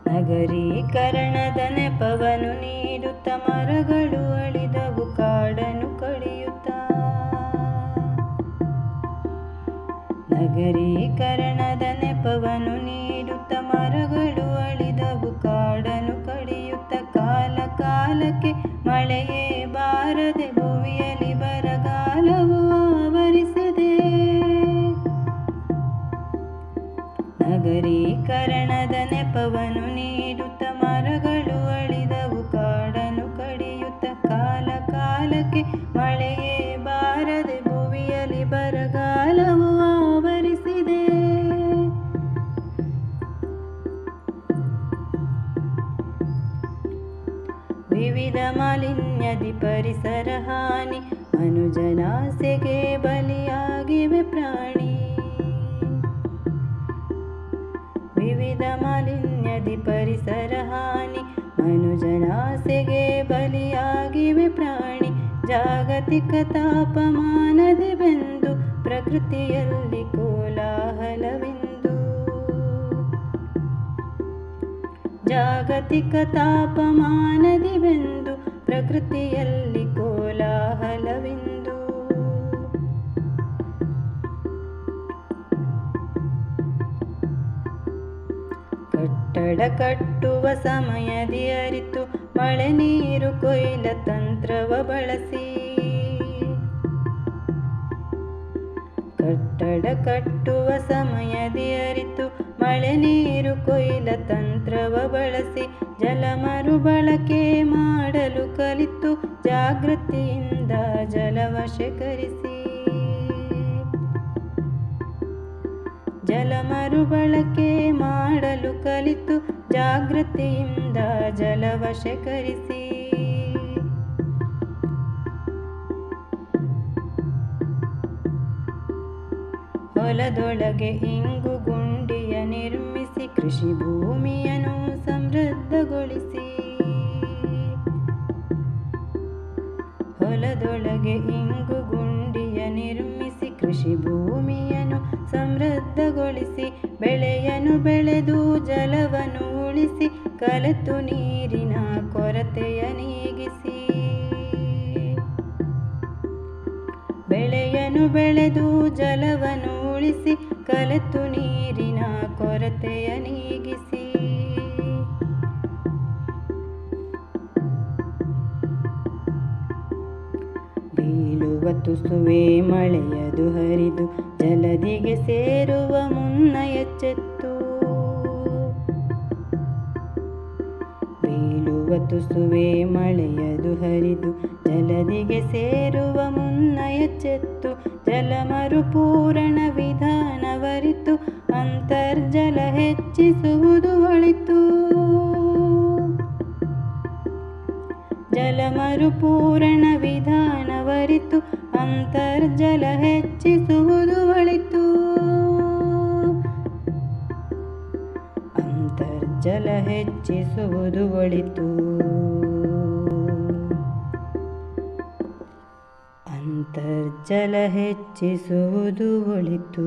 ನಗರೀಕರಣದ ನೆಪವನ್ನು ನೀಡುತ್ತ ಮರಗಳು ಅಳಿದವು ಕಾಡನ್ನು ಕಡಿಯುತ್ತ. ನಗರೀಕರಣದ ನೆಪವನ್ನು ನೀಡುತ್ತ ಮರಗಳು ಅಳಿದವು ಕಾಡನ್ನು ಕಡಿಯುತ್ತ. ಕಾಲ ಕಾಲಕ್ಕೆ ಮಳೆಯೇ ಬಾರದೆ ಭುವಿಯಲ್ಲಿ ಬರಗಾಲವು ಆವರಿಸಿದೆ. ನಗರೀಕರಣದ ನೆಪವನ್ನು ನೀಡುತ್ತ ಮರಗಳು ಅಳಿದವು ಕಾಡನ್ನು ಕಡಿಯುತ್ತ. ಕಾಲ ಕಾಲಕ್ಕೆ ಮಳೆಯೇ ಬಾರದೆ ಭುವಿಯಲ್ಲಿ ಬರಗಾಲವು ಆವರಿಸಿದೆ. ವಿವಿಧ ಮಾಲಿನ್ಯದಿ ಪರಿಸರ ಹಾನಿ, ಮನುಜನಾಸೆಗೆ ಬಲಿಯಾಗಿವೆ ಪ್ರಾಣಿ. ವಿವಿಧ ಮಾಲಿನ್ಯದಿ ಪರಿಸರ ಹಾನಿ, ಮನುಜನಾಸೆಗೆ ಬಲಿಯಾಗಿವೆ ಪ್ರಾಣಿ. ಜಾಗತಿಕ ತಾಪಮಾನದಿ ಬೆಂದು ಪ್ರಕೃತಿಯಲ್ಲಿ ಕೋಲಾಹಲವೆಂದು. ಜಾಗತಿಕ ತಾಪಮಾನದಿ ಬೆಂದು ಪ್ರಕೃತಿಯಲ್ಲಿ ಕೋಲಾಹಲವೆಂದು. ಕಟ್ಟಡ ಕಟ್ಟುವ ಸಮಯದಿ ಅರಿತು ಮಳೆ ನೀರು ಕೊಯ್ಲ ತಂತ್ರವ ಬಳಸಿ. ಕಟ್ಟಡ ಕಟ್ಟುವ ಸಮಯದಿ ಅರಿತು ಮಳೆ ನೀರು ಕೊಯ್ಲ ತಂತ್ರವ ಬಳಸಿ. ಜಲ ಮರುಬಳಕೆ ಮಾಡಲು ಕಲಿತು ಜಾಗೃತಿಯಿಂದ ಜಲವ ಶೇಖರಿಸಿ. ಜಲ ಮರುಬಳಕೆ ಮಾಡಲು ಕಲಿತು ಜಾಗೃತಿಯಿಂದ ಜಲವ ಶೇಖರಿಸಿ. ಹೊಲದೊಳಗೆ ಇಂಗು ಗುಂಡಿಯ ನಿರ್ಮಿಸಿ ಕೃಷಿ ಭೂಮಿಯನ್ನು ಸಮೃದ್ಧಗೊಳಿಸಿ. ಹೊಲದೊಳಗೆ ಇಂಗು ಗುಂಡಿಯ ನಿರ್ಮಿಸಿ ಕೃಷಿ ಭೂಮಿಯನ್ನು ಸಮೃದ್ಧಗೊಳಿಸಿ. ಬೆಳೆಯನ್ನು ಬೆಳೆದು ಜಲವನ್ನು ಉಳಿಸಿ ಕಲೆತು ನೀರಿನ ಕೊರತೆಯ ನೀಗಿಸಿ. ಬೆಳೆಯನ್ನು ಬೆಳೆದು ಜಲವನ್ನು ಉಳಿಸಿ ಕಲೆತು ನೀರಿನ ಕೊರತೆಯ ನೀಗಿಸಿ. ಬೀಳುವ ತುಸುವೆ ಮಳೆಯದು ಹರಿದು ಜಲದಿಗೆ ಸೇರುವ ಮುನ್ನ ಎಚ್ಚೆತ್ತು. ಬೀಳುವ ತುಸುವೆ ಮಳೆಯದು ಹರಿದು ಜಲದಿಗೆ ಸೇರುವ ಮುನ್ನ ಎಚ್ಚೆತ್ತು. ಜಲ ಮರುಪೂರಣ ವಿಧಾನವರಿತು ಅಂತರ್ಜಲ ಹೆಚ್ಚಿಸುವುದು ಒಳಿತು. ಜಲ ಮರುಪೂರಣ ವಿಧಾನವರಿತು ಅಂತರ್ಜಲ ಹೆಚ್ಚಿಸುವುದು ಒಳಿತು. ಅಂತರ್ಜಲ ಹೆಚ್ಚಿಸುವುದು ಒಳಿತು. ಅಂತರ್ಜಲ ಹೆಚ್ಚಿಸುವುದು ಒಳಿತು.